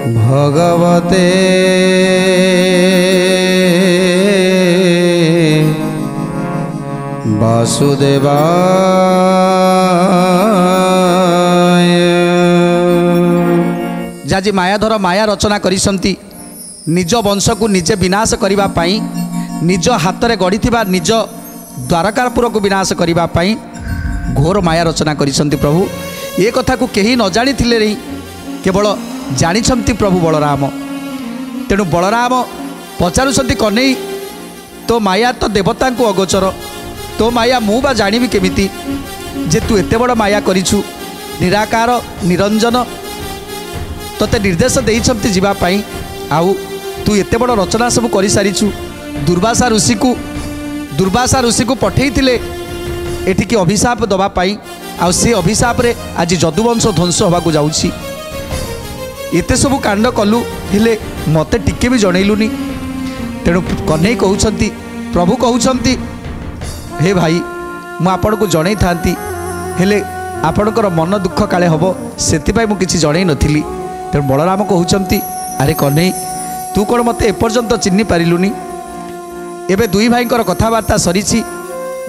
भगवते वासुदेवाय। जाजी मायाधर माया रचना करिसंती निज वंश को निजे विनाश करिबा पाई, निज हाथ में गढ़ी निज द्वारकापुर को विनाश करिबा पाई घोर माया रचना करिसंती प्रभु। ये कथा को केही न जानी थिले नहीं, केवल जानिछंती प्रभु बलराम। तेणु बलराम पचारुछंती कन्हई तो माया तो देवता को अगोचर, तो माया मु बा जानिबी केमिति जे तू एते बड़ माया करिछु, निराकार निरंजन तोते निर्देश देइछंती जीवा पाई, आउ तू एते बड़ रचना सब करि सारिछु। दुर्वासा ऋषि को पठेइथिले एठिकी अभिशाप दबा पाई, आउ से अभिशाप रे आज जदुवंश ध्वंस होबा को जाउछि। एते सब कांड कलु हेले मते टिके भी जनैलुनी। तेणु कन्हई कहउछंती, प्रभु कहउछंती, हे भाई मु आपण को जणै थांती, हेले आपणकर मन दुख काले हबो सेतिपाई मु किछि जणै नथिली। तेणु बलराम कहउछंती, अरे कन्हई तू कोन मते एपर्यंत चिन्हि पारिलुनी। एबे दुई भाईंकर कथावार्ता सरीछि।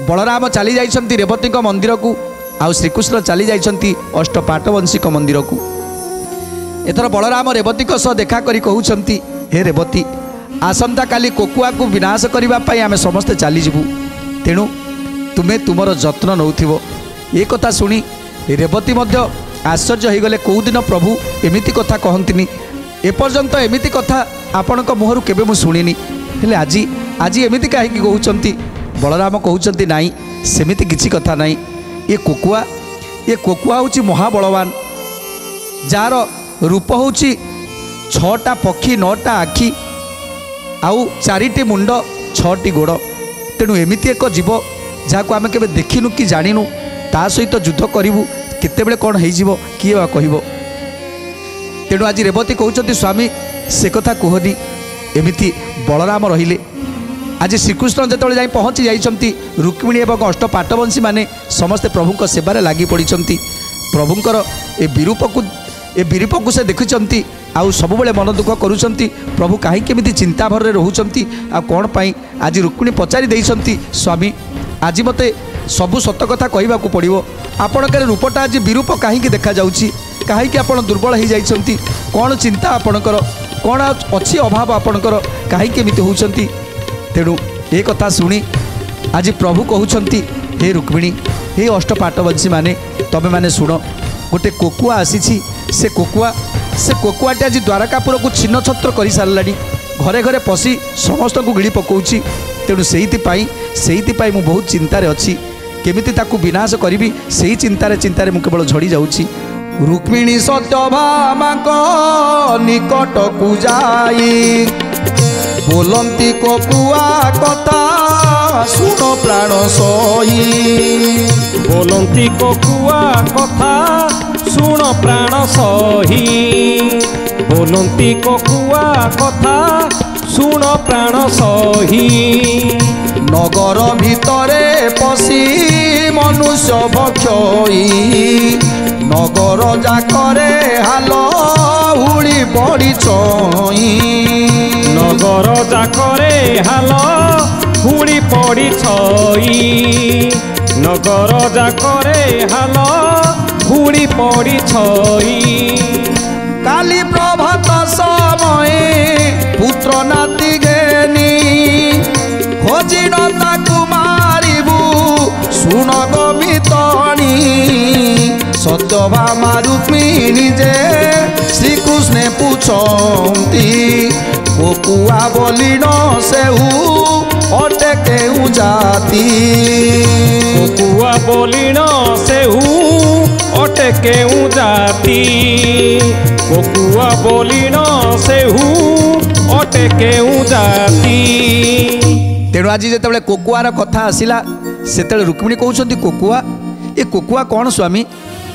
बलराम चली जाइछंती रेवती मंदिर को, आउ श्रीकृष्ण चली जाइछंती अष्टपाटवंशी मंदिर को। एथर बलराम रेवती सह देखा करी कहउछंती, हे रेवती आसंता काली कोकुआ को विनाश करने पाई आमे समस्ते चली जीवु, तेणु तुमे तुमर जत्न नौथिबो। ये कथा सुनी रेवती मध्य आश्चर्य हो गले। कौ दिन प्रभु एमिति कथा कहंतिनी, एपर्यंत एमिति कथा आपणक मुहरु केबे मु सुनिनी, हेले आज एमिति काहे कि कहउछंती। बलराम कहउछंती नाई सेमिति किछि कथा नाई। ये कोकुआ होची महाबलवान, जार रूप होची 6टा पक्षी 9टा आखि आउ 4टी मुंड 6टी गोड़। तेणु एमिति एक जीव जहाँ को आम के देखिनु कि जानिनु, ता सहित युद्ध करूँ केतेबेले कौन हो किए बा कहब। तेणु आज रेवती कहउछंती स्वामी से कथा कहनी। एमिति बलराम रहिले। आज श्रीकृष्ण जितेबाला जाई पहुँची जाइछंती, रुक्मिणी एवं अष्टपाटवंशी माने समस्ते प्रभुंक सेबारे लागि पड़िछंती। प्रभुंकर ए विरूप को से देखुचंती, आउ सबुबले मन दुख करुचंती। प्रभु कहीं केमिति चिंता भर रोचंती, आ कौन पाई आज रुक्मिणी पचारि देइछंती, स्वामी आज मते सबु सत कथा कहबाकू पड़िबो। आपणकर रूपटा आज विरूप कहीं देखा जाउची, कहीं आपण दुर्बल हो जाइछंती, कौन चिंता आपणकर, कौन अच्छी अभाव आपणकर, कहीं केमिति होउछंती। तेणु ये कथा शुणी आज प्रभु कहउछंती, हे रुक्मिणी हे अष्टपाटवंशी माने तबे माने शुण, गोटे कोकुआ आसीछि। से कोकुआटी आज द्वारकापुर को छिन्न छत्र कर सारानी, घरे घरे पशि समस्त को गिड़ी पकाउछि। तेणु से मु बहुत चिंतार अच्छी, केमिति ताकू विनाश करी से चिंतार मु केवल झड़ी जाऊँगी। रुक्मिणी सत्यभामा निकट को जाई बोलंती कोकुआ कथा सुन प्राण सही। बोलंती कोकुआ कथा सुन प्राण सही। बोलंती कोकुआ कथा सुन प्राण सही। नगर भितरे पशि मनुष्य भक्षई, नगर जाकरे हाल हुड़ी पड़ी छई। नगर जाकरे हाल हुड़ी पड़ी छई। नगर जाकरे हाल हुड़ी पड़ी छई। काली प्रभात समय पुत्र नाती घेनी खोजिन ताकू मारिबू सुन गमितणी। सत्यभामा रुक्मिणी जे श्रीकृष्णे पूछंती कोकुआ बोलिन सेहू अटे केहू जाती। कोकुआ बोलिन सेहू अटे केहू जाती। कोकुआ बोलिन सेहू अटे केहू जाती। तेणु आज जिते कोकुआर कथा आसला से रुक्मिणी कहउछंती कोकुआ, ये कोकुआ कौन स्वामी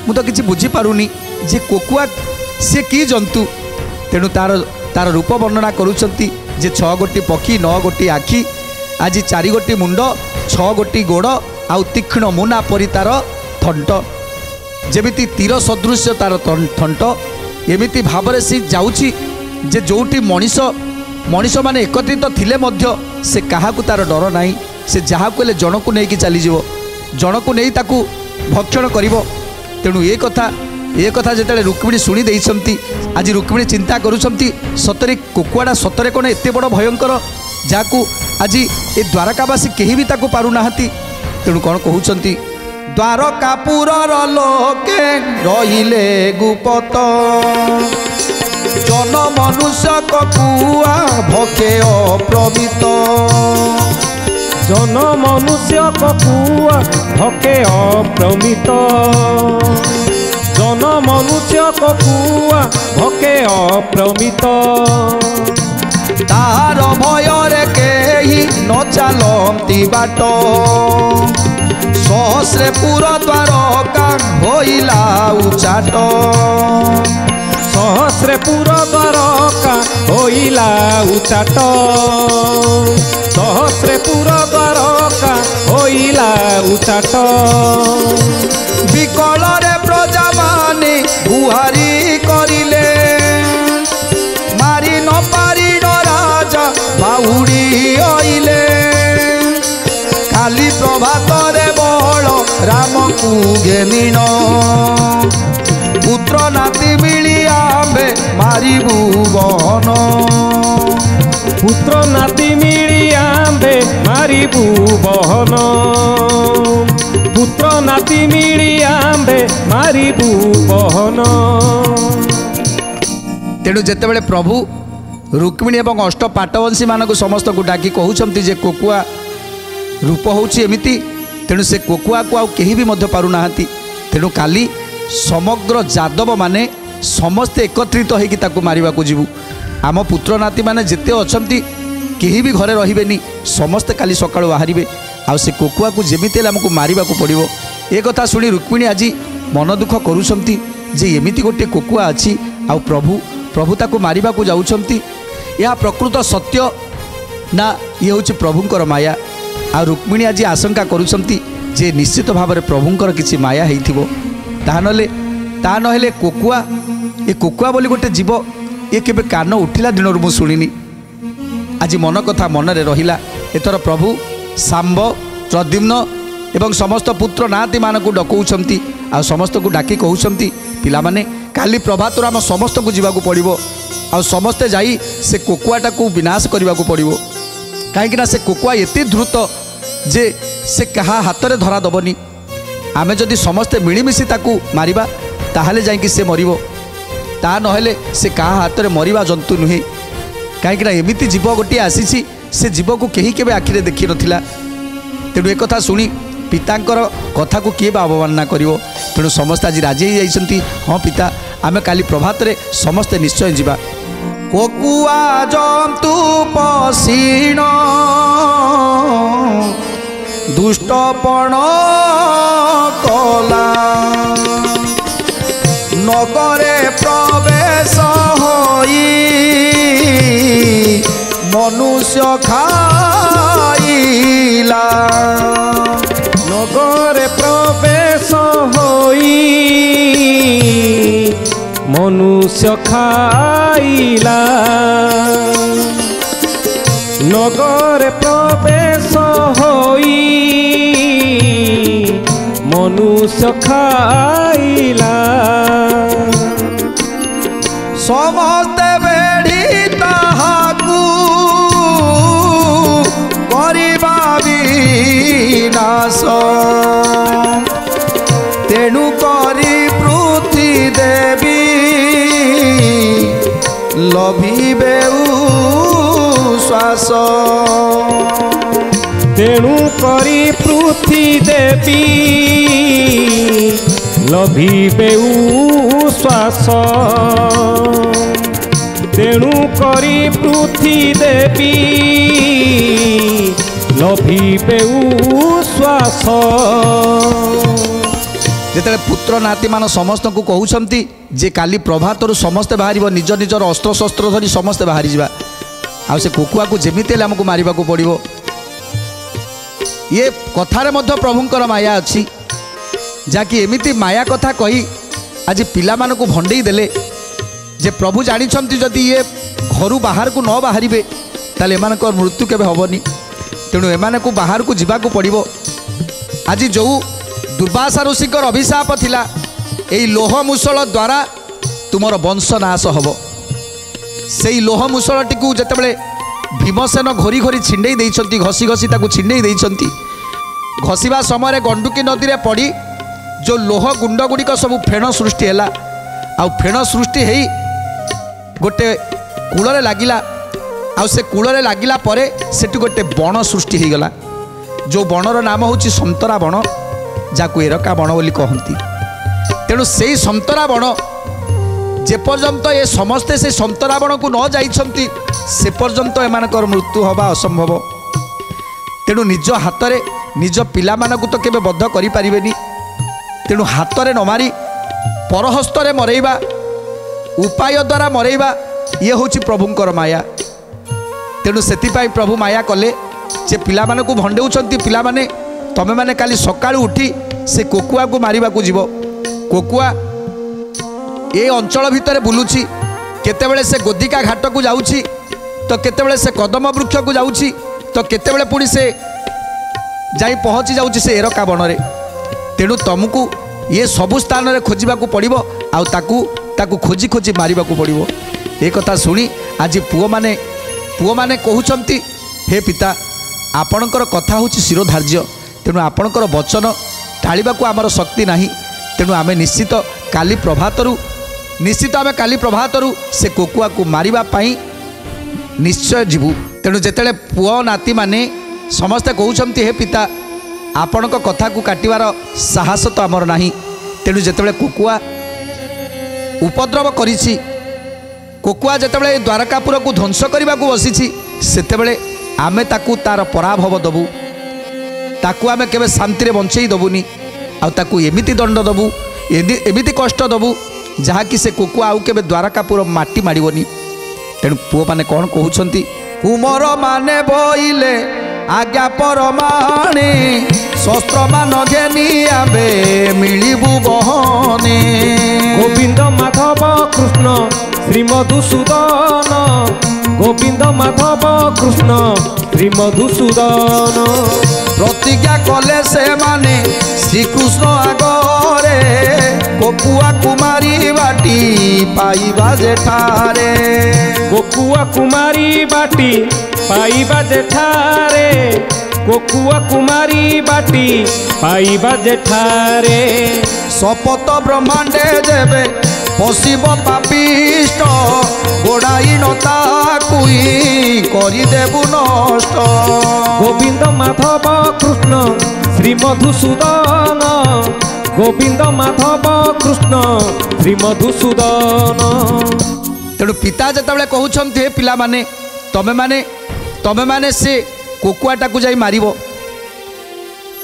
मु तो किसी बुझीपारुनी जे कोकुआ से की जंतु। तेणु तार रूप वर्णना करुचंती जे 6 गोटी पक्षी 9 गोटी आखि आज 4 गोटी मुंड 6 गोटी गोड़ आउ तीक्ष्ण मुना परी तार थंट, जेमिति तीर सदृश तार थंट एमिति भावरे सी जाउची जे जोटी मनीष माने एकत्रित थिले मध्य से काहाकू तार डर नाही। से जहाँ को जनकू नहीं चलीज जनकू नहीं ताकू भक्षण करिवो। तेणु ये कथा जिते रुक्मिणी शुणी देइछंती आज रुक्मिणी चिंता करुछंती सतरे कुकुआड़ा सतरे कौन एते बड़ भयंकर जाकू आज ए द्वारकावासी केही भी ताकू पारु नाहंती। तेणु कौन कहउछंती द्वारकापुरर लोके रहिले गुपत जन मनुष्य ककुआ भके अप्रमित जन मनुष्य ककुआ भके अप्रमित जन मनुष्य ककुआ भके अप्रमित तार भୟରେ केही न चालंती बाट सहस्रे पुर द्वारका होइला उचाट सहस्रे पुर द्वारका होइला उचाट सहस्रे पुर द्वारका होइला उचाट विकल रे प्रजा माने गुहारी करिले मारी न पारी न राजा बाउडी आइले काली प्रभात रे बळ राम को घेनिन पुत्र नाती मिली आंबे मारिबू बहन पुत्र नाती मिली आंबे मारिबू बहन पुत्र नाती मिली आंबे मारिबू बहन। तेणु जेतेबेले प्रभु रुक्मिणी एवं अष्ट पाटवंशी मानक समस्त को डाकी कहउछंती जे कोकुआ रूप होउची एमिति तेणु से कोकुआ को आउ केही भी मध्य पारु नाहंती। तेणु काली समग्र यादव माने समस्ते एकत्रित होइकी ताकू मारिबा को जीवु। आम पुत्र नाती माने जेते अछंती केही भी घरे रहिबेनी समस्ते काली सकाळु बाहरिबे आ से कोकुआ को जेमिति हमको मारिबा को पड़िबो। ए कथा सुनी रुक्मिणी आज मन दुख करूछंती जे एमिति गोटे कोकुआ अछि आ प्रभु ताकू मारिबा को जाउछंती। या प्रकृत सत्य ना ये हूँ प्रभुंकर माया। आ रुक्मिणी आज आशंका करुछंती जे निश्चित भाव में प्रभुंकर किसी माया हेइथिबो ता नहेले कोकुआ ये कोकुआ बोली गोटे जीव ये केबे कान उठिला दिन मु शुणिनी आज मन कथा मन रे रहिला। एथर प्रभु सांब प्रद्युम्न एवं समस्त पुत्र नाती मानकू डकौछंती आ समस्त को डाकी कहउछंती पिला माने काली प्रभात आम समस्त को जीवाकू पड़िबो आ समस्ते जाई से कोकुआटा को विनाश करने को पड़ो कहीं से कोकुआ एते द्रुत जे से कहा हाथ में धरा दबनी। आमे जदि समस्ते मिलमिशि ताकू मारिबा ताहले जाइकी से मरिबो ता नहेले से कहा हाथ में मरिबा जंतु नुहे। कहीं एमिति जीव गोटे आसी से जीव को कहीं केबे आखिरे देखि नथिला। तेणु एक कथा सुनी पितांकर कथा को किए बा अवमानना करिवो। तेणु समस्त आज राजी हो जाइछंती हाँ पिता आमे काली प्रभात रे समस्ते निश्चय जीवा। कोकुआ जंतु पसीण दुष्टपण कला नगरे प्रवेश होई मनुष्य खाइला नगरे प्रवेश होई मनुष्य खाइला नगरे प्रवेश होई मनुष्य खाइला समस्ते बेड़ी ताहाकू करिबा विनाश तेणु करी पृथ्वी देवी लभिबे श्वास तेणु करी पृथ्वी देवी लभिबे श्वास तेणु करी पृथ्वी देवी लभिबे श्वास। जेते पुत्र नाती मान समस्त को कहउछंती जे काली प्रभातरु समस्ते बाहर निज निजर अस्त्र शस्त्र धरी समस्ते बाहर जावा आ से कोकुआ को जेमिते हमको मारिबा को पड़िबो। ये कथारे मध्य प्रभुंकर माया अच्छी जाकि एमिति माया कथा कही आज पिला मानकु भंडेई देले जे प्रभु जानिछंती जदि ये घर बाहर को न बाहर ताले एमानकर मृत्यु केबे हबनी तेणु एमान को बाहर को जीवाकू पड़िबो। आज जो दुर्वासा ऋषिकर अभिशाप थिला एई लोह मुसल द्वारा तुमर वंश नाश हब। से लोह मुसलटी को जेतेबेले भीमसेन घोरी घोरी छिंडे देइछंती घसी घसी ताकू छिंडे देइछंती घसीबा समय गंडुकी नदी रे पड़ी जो लोह गुंड गुड़िक सब फेण सृष्टि है आउ फेण सृष्टि है गोटे कूल लगिला आउ से कूल लगिला परे सेटू गोटे बण सृष्टि हो गला जो बणर नाम होची संतरा बण जाकू एरका बण बोली कहती। तेणु से संतरा बण जेपर्यंत ये समस्ते से संतरा बण को न जाइछंती से पर्यंत एमानकर मृत्यु हवा असंभव। तेणु निज हाथ में निज पिला मानकु तो केबे बद्ध करि परिबेनी। तेणु हाथ में न मारी परहस्तरे मरेइबा उपाय द्वारा मरेइबा ये होची प्रभुंकर माया। तेणु सेतिपाई प्रभु माया कले जे पिला मानकु भंडेउछंती पिला माने तमे माने काली सकाळु उठी से कोकुआ को मारिबा को जीवो। कोकुआ ए अंचल भितर बुलुची केतेबेले से गोदिका घाट को जाउची तो केतेबेले से कदम वृक्ष को जाउची तो केतेबेले पुणी से जाई पहुँची जाउची से एरका बणरे। तेणु तुमको ये सबु स्थान रे खोजिबाकू पड़िबो आउ ताकू खोजी खोजी मारिबाकू पड़िबो। ए कथा सुनी आज पुओ माने कहउचंती हे पिता आपणकर कथा होची शिरोधार्य तेणु आपणकर वचन टाळिबाकू आमर शक्ति नाही। तेणु आमे निश्चित काली प्रभातरू से कोकुआ को मारिबा पाई निश्चय जीवु। तेणु जेतेले पुओ नाती माने समस्ते कहउचंती हे पिता आपण कथा को काटिबार साहस तो आमर नाही। तेणु जेतेबेले कोकुआ उपद्रव करिछि कोकुआ जेतेबेले द्वारकापुर को ध्वंस करने को बसी सेतेबेले आमे ताकू तार पराभव दबु ताकू आमे केबे शांति बंचई दबुनी आउ ताकू एमिति दंड दबु एमिति कष्ट दबु जहाँकि से कोकुआ आउ केबे द्वारकापुर माटी माड़िबनी। तेणु पुओ माने कौन कहउछंती कुमर माने बोइले आज्ञा परमाणे शस्त्र मान घेनी आबे मिलिबु बहने। गोविंद माधव कृष्ण श्री मधुसूदन गोविंद माधव कृष्ण श्री मधुसूदन प्रतिज्ञा कले से माने श्रीकृष्ण आगरे कोकुआ कुमारी बाटी पाइबा जेठारे। कोकुआ कुमारी बाटी पाइबा जेठारे कोकुआ कुमारी बाटी पाइबा जेठारे। शपथ ब्रह्मांडे देवे पशिब पापिष्ट गोड़ाई नताकुई करिदेबु नष्ट। गोविंद माधव कृष्ण श्री मधुसूदन गोविंद माधव कृष्ण श्री मधुसूदन। तेणु पिता जेतेबेले कहउछन्ते हे पिला माने तमे माने से कोकुआटा को जाई मारिबो।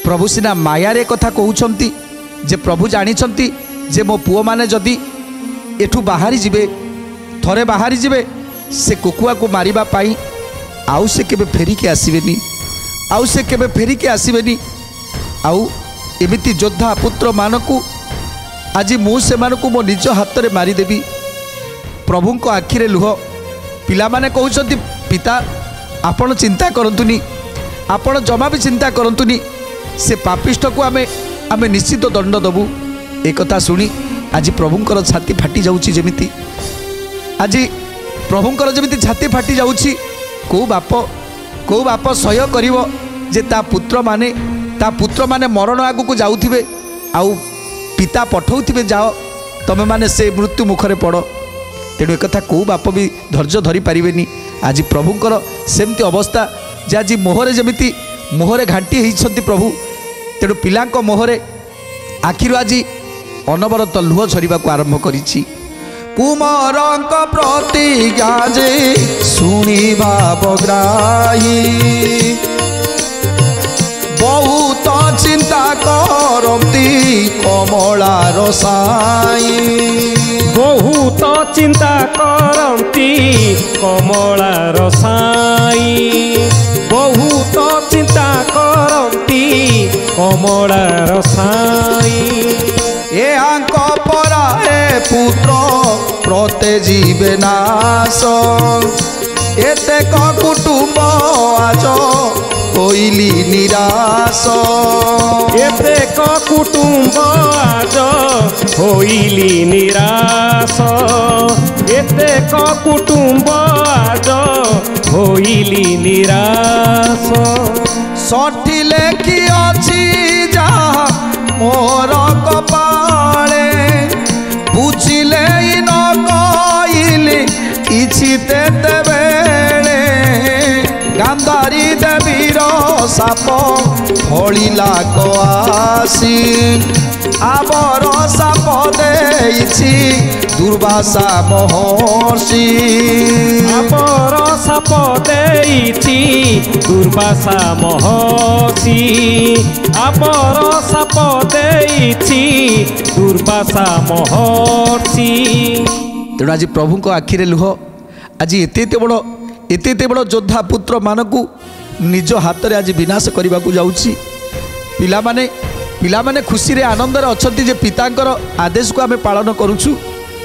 प्रभु सिना मायारे कथा कहउछन्ती जे प्रभु जानिछन्ती जे मो पुओ माने जदि एठू बाहरी जिबे थरे बाहरी जिबे से कोकुआ को मारिबा पाई आउ से केबे फेरिके आसीबेनी आउ से केबे फेरिके आसीबेनी आउ एमिति योद्धा पुत्र मानकू आज मु से मानकू मो निज हाथ रे मारी देबी। प्रभु को आखिरे लुह पिला माने कहउछन्ती पिता आपण चिंता करंतुनी आपण जमा भी चिंता करंतुनी से पापिष्ट को आमे निश्चित दंड दबु। एक कथा सुनी आज प्रभुंकर छाती फाटी जाउची जेमिति आज प्रभुंकर जेमिति छाती फाटी जाउची को बाप सह्य करिवो जे ता पुत्र माने मरण आगु को जाउथिबे आउ पिता पठौथिबे जाओ तमे माने से मृत्यु मुखरे पड़। तेणु एक कथा को बाप भी धैर्य धरी पारिबेनी। आज प्रभुंकर सेमती अवस्था जे आज मोहरे जेमिति मोहरे घांटी होइछंती प्रभु। तेणु पिलांको मोहरे आखिरु आज अनवरत लुह झरिबा को आरंभ करिछि। कुमारंक प्रतिज्ञा जे सुनिबा बग्राही बहुत चिंता करती कमला रसाई। बहुत चिंता करती कमला रसाई बहुत चिंता करती कमला रसाई। ए आंक पराए पुत्र ମରତେ ଯିବେ ନାଶ। ଏତେକ କୁଟୁମ୍ବ ଆଜ ହୋଇଲି ନିରାଶ। ଏତେକ କୁଟୁମ୍ବ ଆଜ ହୋଇଲି ନିରାଶ। ଏତେକ କୁଟୁମ୍ବ ଆଜ ହୋଇଲି ନିରାଶ। ସଠି ଲେଖି ଅଛି ଯାହା ମୋର କପାଳେ, ବୁଝିଲେ ନ କହିଲି କିଛି ତେତେବେଳେ। ଗାନ୍ଧାରୀ ଦେବୀର ସାପ ଫଳିଲା କଆସି, ଆବର ସାପ ଦେଇଛି ଦୁର୍ବାସା ମହର୍ଷି। ଆବର ସାପ ଦେଇଛି ଦୁର୍ବାସା ମହର୍ଷି। ଆବର ସାପ ଦେଇଛି ଦୁର୍ବାସା ମହର୍ଷି। ତେଣୁ ଆଜି ପ୍ରଭୁଙ୍କ ଆଖିରେ ଲୁହ। ଆଜି ଏତେ ବଡ଼ ଯୋଦ୍ଧା ପୁତ୍ର ମାନଙ୍କୁ ନିଜ ହାତରେ ଆଜି ବିନାଶ କରିବାକୁ ଯାଉଛି। ପିଲାମାନେ ଖୁସିରେ ଆନନ୍ଦରେ ଅଛନ୍ତି ଯେ ପିତାଙ୍କର ଆଦେଶକୁ ଆମେ ପାଳନ କରୁଛୁ।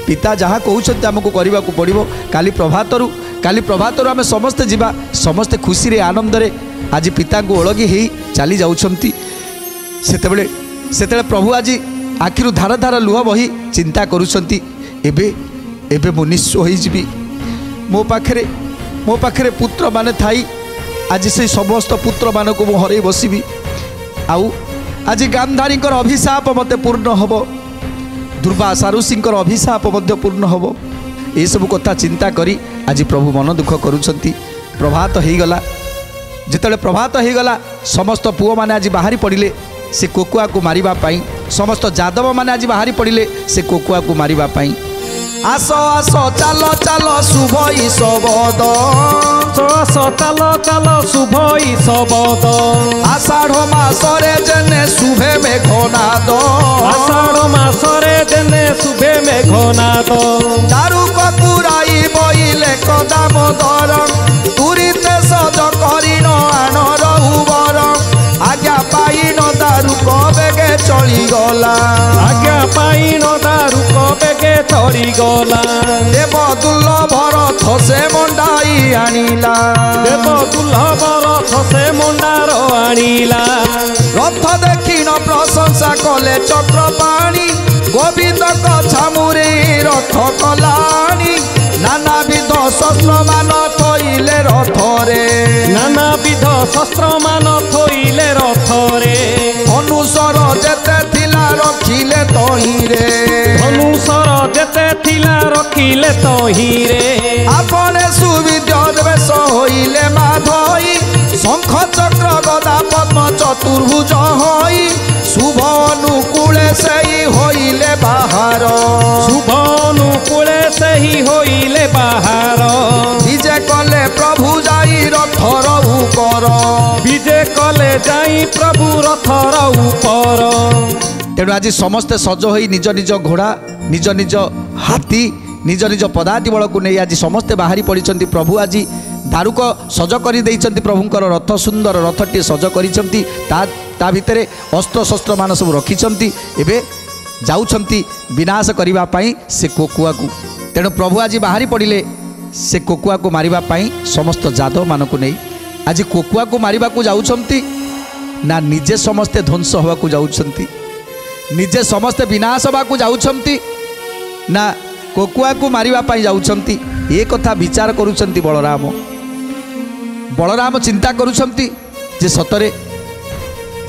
ପିତା ଯାହା କହୁଛନ୍ତି ଆମକୁ କରିବାକୁ ପଡ଼ିବ। କାଲି ପ୍ରଭାତରୁ ଆମେ ସମସ୍ତେ ଯିବା। ସମସ୍ତେ ଖୁସିରେ ଆନନ୍ଦରେ ଆଜି ପିତାଙ୍କୁ ଓଳଗି ହେଇ ଚାଲି ଯାଉଛନ୍ତି। ସେତେବେଳେ ପ୍ରଭୁ ଆଜି ଆଖିରୁ ଧାର ଧାର ଲୁହ ବହି ଚିନ୍ତା କରୁଛନ୍ତି, ଏବେ ମୁଁ ନିଃସ୍ୱ ହୋଇଯିବି। ମୋ ପାଖରେ ପୁତ୍ରମାନେ ଥାଇ ଆଜି ସେଇ ସମସ୍ତ ପୁତ୍ରମାନଙ୍କୁ ମୁଁ ହରେଇ ବସିବି। ଆଉ ଆଜି ଗାନ୍ଧାରୀଙ୍କର ଅଭିଶାପ ମୋତେ ପୂର୍ଣ୍ଣ ହେବ, ଦୁର୍ବାସା ଋଷିଙ୍କର ଅଭିଶାପ ମଧ୍ୟ ପୂର୍ଣ୍ଣ ହେବ। ଏସବୁ କଥା ଚିନ୍ତା କରି ଆଜି ପ୍ରଭୁ ମନ ଦୁଃଖ କରୁଛନ୍ତି। ପ୍ରଭାତ ହେଇଗଲା। ଯେତେବେଳେ ପ୍ରଭାତ ହେଇଗଲା ସମସ୍ତ ପୁଅମାନେ ଆଜି ବାହାରି ପଡ଼ିଲେ ସେ କୋକୁଆକୁ ମାରିବା ପାଇଁ। ସମସ୍ତ ଯାଦବମାନେ ଆଜି ବାହାରି ପଡ଼ିଲେ ସେ କୋକୁଆକୁ ମାରିବା ପାଇଁ। ଆସ ଆସ ଚାଲ ଚାଲ ଶୁଭ ଇସବଦ, ଆସ ଚାଲ ଚାଲ ଶୁଭ ଇସବଦ। ଆଷାଢ଼ ମାସରେ ଯେନେ ଶୁଭେ ମେଘନାଦ, ଆଷାଢ଼ ମାସରେ ଯେନେ ଶୁଭେ ମେଘନାଦ। ଦାରୁକ ପୁରାଇ ବଇଲେ କଦାମୋଦର, ତୁରିତେ ସଜ କରିନ ଆଣର ଉବର। ଆଜ୍ଞା ପାଇନ ଦାରୁକ ବେগে ଚଳିଗଲା, ଆଜ୍ଞା ପାଇନ ଦାରୁକ ବେগে ଚଳିଗଲା। ଦେବ ଦୁର୍ଲଭର ଥସେ ମଣ୍ଡାଇ ଆଣିଲା, ଦେବ ଦୁର୍ଲଭର ଥସେ ମଣ୍ଡାର ଆଣିଲା। ରଥ ଦେଖିନ ପ୍ରଶଂସା କଲେ ଚକ୍ରପାଣି, ଗୋବିନ୍ଦଙ୍କ ଛାମୁରେ ରଥ କଲାଣି। ନାନାବିଧ ଶସ୍ତ୍ରମାନ ଥୋଇଲେ ରଥରେ, ନାନାବିଧ ଶସ୍ତ୍ରମାନ ଥୋଇଲେ ରଥରେ। ଧନୁଷର ଯେତେ ଥିଲା ରଖିଲେ ତହିଁରେ, ଧନୁଷର ଯେତେ ଥିଲା ରଖିଲେ ତହିଁରେ। ଆପନେ ସୁବିଦ୍ୟ ବେଶ ହୋଇଲେ ମାଧଇ, ଶଙ୍ଖ ଚକ୍ର ଗଦା ପଦ୍ମ ଚତୁର୍ଭୁଜ ହୋଇ। ଶୁଭ ଅନୁକୂଳେ ସେହି ହୋଇଲେ ବାହାର, ଶୁଭ ଅନୁକୂଳେ ସେହି ହୋଇଲେ ବାହାର। ବିଜେ କଲେ ପ୍ରଭୁ ଯାଇ ରଥର ଉପର, ବିଜେ କଲେ ଯାଇ ପ୍ରଭୁ ରଥର ଉପର। ତେଣୁ ଆଜି ସମସ୍ତେ ସଜ ହୋଇ ନିଜ ନିଜ ଘୋଡ଼ା, ନିଜ ନିଜ ହାତୀ, ନିଜ ନିଜ ପଦାତି ବଳକୁ ନେଇ ଆଜି ସମସ୍ତେ ବାହାରି ପଡ଼ିଛନ୍ତି। ପ୍ରଭୁ ଆଜି ଦାରୁକ ସଜ କରିଦେଇଛନ୍ତି। ପ୍ରଭୁଙ୍କର ରଥ ସୁନ୍ଦର ରଥଟିଏ ସଜ କରିଛନ୍ତି। ତା ଭିତରେ ଅସ୍ତ୍ରଶସ୍ତ୍ରମାନ ସବୁ ରଖିଛନ୍ତି। ଏବେ ଯାଉଛନ୍ତି ବିନାଶ କରିବା ପାଇଁ ସେ କୋକୁଆକୁ। ତେଣୁ ପ୍ରଭୁ ଆଜି ବାହାରି ପଡ଼ିଲେ ସେ କୋକୁଆକୁ ମାରିବା ପାଇଁ ସମସ୍ତ ଯାଦବମାନଙ୍କୁ ନେଇ। ଆଜି କୋକୁଆକୁ ମାରିବାକୁ ଯାଉଛନ୍ତି ନା ନିଜେ ସମସ୍ତେ ଧ୍ୱଂସ ହେବାକୁ ଯାଉଛନ୍ତି? ନିଜେ ସମସ୍ତେ ବିନାଶ ହେବାକୁ ଯାଉଛନ୍ତି ନା କୋକୁଆକୁ ମାରିବା ପାଇଁ ଯାଉଛନ୍ତି? ଏ କଥା ବିଚାର କରୁଛନ୍ତି ବଳରାମ। ବଳରାମ ଚିନ୍ତା କରୁଛନ୍ତି ଯେ ସତରେ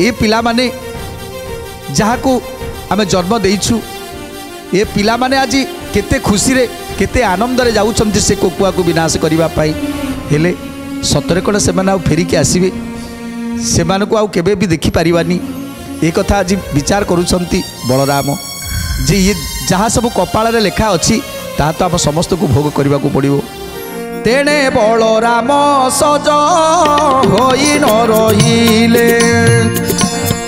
ଏ ପିଲାମାନେ ଯାହାକୁ ଆମେ ଜନ୍ମ ଦେଇଛୁ, ଏ ପିଲାମାନେ ଆଜି କେତେ ଖୁସିରେ କେତେ ଆନନ୍ଦରେ ଯାଉଛନ୍ତି ସେ କୋକୁଆକୁ ବିନାଶ କରିବା ପାଇଁ। ହେଲେ ସତରେ କ'ଣ ସେମାନେ ଆଉ ଫେରିକି ଆସିବେ? ସେମାନଙ୍କୁ ଆଉ କେବେ ବି ଦେଖିପାରିବାନି। ଏ କଥା ଆଜି ବିଚାର କରୁଛନ୍ତି ବଳରାମ ଯେ ଇଏ ଯାହା ସବୁ କପାଳରେ ଲେଖା ଅଛି ତାହା ତ ଆମ ସମସ୍ତଙ୍କୁ ଭୋଗ କରିବାକୁ ପଡ଼ିବ। ତେଣେ ବଳରାମ ସଜ ହୋଇ ନ ରହିଲେ,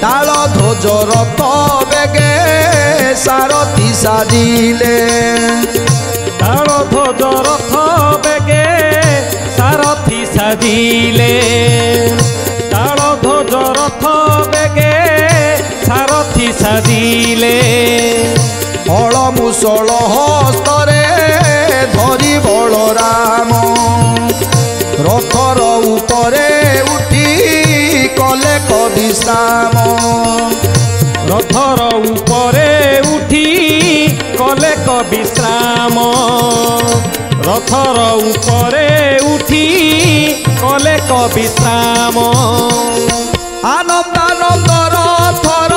ତାଳ ଧ୍ୱଜ ରଥ ବେଗେ ସାରଥି ସାଜିଲେ। ତାଳ ଧ୍ୱଜ ରଥ ବେଗେ ସାରଥି ସାଜିଲେ। ତାଳ ଧ୍ୱଜ ରଥ ବେଗେ ସାରଥି ସାଜିଲେ। ହଳ ମୁଷଳ ହସ୍ତରେ উপরে উঠি কলে কবিশ্রাম রথর উপরে উঠি কলে কবিশ্রাম রথর উপরে উঠি কলে কবিশ্রাম আনন্দ রথর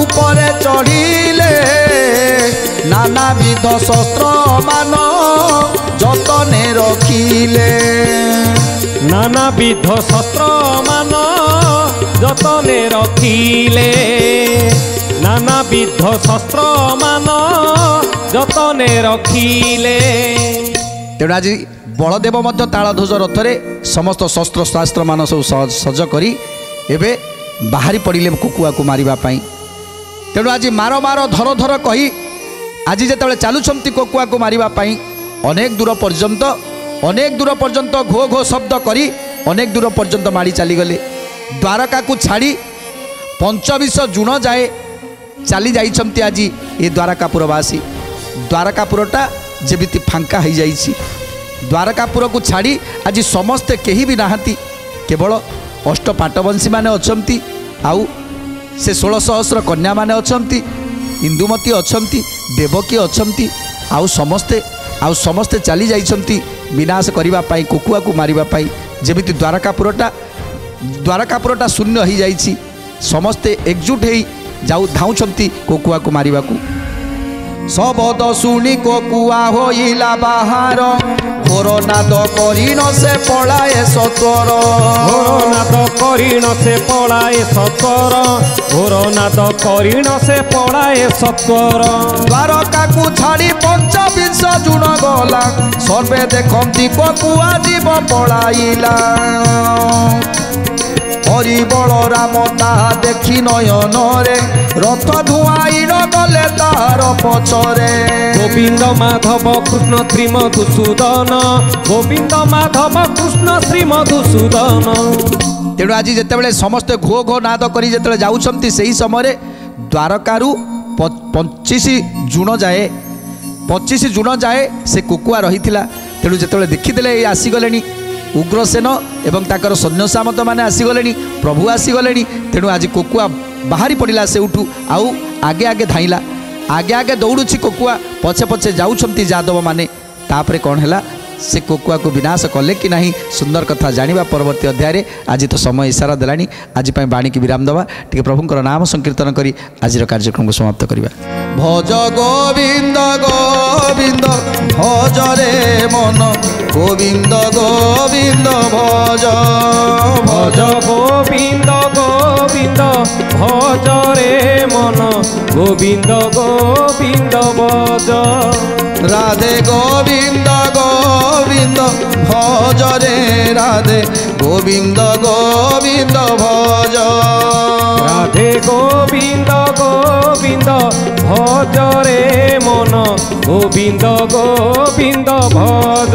উপরে চড়িলে নানাবিধ শস্ত্র মান যতনে রখিলে নানাবিধ শস্ত্র মান যতনে রখিলে নানাবিধ শস্ত্র মান যতনে রখিলে। তেଣୁ ଆଜି ବଳଦେବ ମଧ୍ୟ ତାଳଧ୍ୱଜ ରଥରେ ସମସ୍ତ ଶସ୍ତ୍ର ଶାସ୍ତ୍ର ମାନ ସବୁ ସଜ କରି ଏବେ ବାହାରି ପଡ଼ିଲେ କୁକୁଆକୁ ମାରିବା ପାଇଁ। ତେଣୁ ଆଜି ମାର ମାର ଧର ଧର କହି ଆଜି ଯେତେବେଳେ ଚାଲୁଛନ୍ତି କୁକୁଆକୁ ମାରିବା ପାଇଁ ଅନେକ ଦୂର ପର୍ଯ୍ୟନ୍ତ ଘୋ ଘୋ ଶବ୍ଦ କରି ଅନେକ ଦୂର ପର୍ଯ୍ୟନ୍ତ ମାଡ଼ି ଚାଲିଗଲେ। ଦ୍ୱାରକାକୁ ଛାଡ଼ି 25 ଜୁନ ଯାଏ ଚାଲି ଯାଇଛନ୍ତି ଆଜି ଏ ଦ୍ୱାରକାପୁରବାସୀ। ଦ୍ୱାରକାପୁରଟା ଯେମିତି ଫାଙ୍କା ହୋଇଯାଇଛି। ଦ୍ୱାରକାପୁରକୁ ଛାଡ଼ି ଆଜି ସମସ୍ତେ କେହି ବି ନାହାନ୍ତି, କେବଳ ଅଷ୍ଟପାଟବଂଶୀମାନେ ଅଛନ୍ତି, ଆଉ ସେ 16 ସହସ୍ର କନ୍ୟାମାନେ ଅଛନ୍ତି, ଇନ୍ଦୁମତୀ ଅଛନ୍ତି, ଦେବକୀ ଅଛନ୍ତି, ଆଉ ସମସ୍ତେ ଚାଲି ଯାଇଛନ୍ତି ବିନାଶ କରିବା ପାଇଁ, କୁକୁଆକୁ ମାରିବା ପାଇଁ। ଯେମିତି ଦ୍ୱାରକାପୁରଟା ଶୂନ୍ୟ ହୋଇଯାଇଛି, ସମସ୍ତେ ଏକଜୁଟ ହେଇ ଧାଉଁଛନ୍ତି କୁକୁଆକୁ ମାରିବାକୁ। ଶବଦ ଶୁଣି କୁକୁଆ ହୋଇଲା ବାହାର ଘୋରନାଦ କରିଣ ସେ ପଳାଏ ସତ୍ୱର ଘୋରନାଦ କରିଣ ସେ ପଳାଏ ସତ୍ୱର ଘୋରନାଦ କରିଣ ସେ ପଳାଏ ସତ୍ୱର। ଦ୍ୱାରକାକୁ ଛାଡ଼ି 25 ଜୁନ ଗଲା ସର୍ବେ ଦେଖନ୍ତି କୁକୁଆ ଯିବ ପଳାଇଲା। ହରି ବଳରାମ ତାହା ଦେଖି ନୟନରେ ରଥ ଧୁଆଇଣ ଗଲେ ତାର ପଛରେ। ଗୋବିନ୍ଦ ମାଧବ କୃଷ୍ଣ ଶ୍ରୀ ମଧୁସୂଦନ ଗୋବିନ୍ଦ ମାଧବ କୃଷ୍ଣ ଶ୍ରୀ ମଧୁସୂଦନ। ତେଣୁ ଆଜି ଯେତେବେଳେ ସମସ୍ତେ ଘୋ ଘୋ ନାଦ କରି ଯେତେବେଳେ ଯାଉଛନ୍ତି ସେହି ସମୟରେ ଦ୍ୱାରକାରୁ 25 ଜୁନ ଯାଏ ସେ କୁକୁଆ ରହିଥିଲା। ତେଣୁ ଯେତେବେଳେ ଦେଖିଦେଲେ ଏଇ ଆସିଗଲେଣି ଉଗ୍ରସେନ ଏବଂ ତାଙ୍କର ସୈନ୍ୟ ସାମନ୍ତ ମାନେ ଆସିଗଲେଣି, ପ୍ରଭୁ ଆସିଗଲେଣି। ତେଣୁ ଆଜି କୁକୁଆ ବାହାରି ପଡ଼ିଲା ସେଉଠୁ, ଆଉ ଆଗେ ଆଗେ ଧାଇଁଲା, ଆଗେ ଦୌଡ଼ୁଛି କୁକୁଆ, ପଛେ ପଛେ ଯାଉଛନ୍ତି ଯାଦବ ମାନେ। ତାପରେ କ'ଣ ହେଲା, ସେ କୁକୁଆକୁ ବିନାଶ କଲେ କି ନାହିଁ, ସୁନ୍ଦର କଥା ଜାଣିବା ପରବର୍ତ୍ତୀ ଅଧ୍ୟାୟରେ। ଆଜି ତ ସମୟ ଇସାରା ଦେଲାଣି, ଆଜି ପାଇଁ ବାଣୀକି ବିରାମ ଦେବା, ଟିକେ ପ୍ରଭୁଙ୍କର ନାମ ସଂକୀର୍ତ୍ତନ କରି ଆଜିର କାର୍ଯ୍ୟକ୍ରମକୁ ସମାପ୍ତ କରିବା। ଭଜ ଗୋବିନ୍ଦ ଗୋବିନ୍ଦ ଭଜ ରେ ମନ ଗୋବିନ୍ଦ ଗୋବିନ୍ଦ ଭଜ ଭଜ ଗୋବିନ୍ଦ ଗୋବିନ୍ଦ ଭଜ ରେ ମନ ଗୋବିନ୍ଦ ଗୋବିନ୍ଦ ଭଜ। রাধে গোবিন্দ গোবিন্দ ভজ রে রাধে গোবিন্দ গোবিন্দ ভজ। রাধে গোবিন্দ গোবিন্দ ভজ রে মন গোবিন্দ গোবিন্দ ভজ।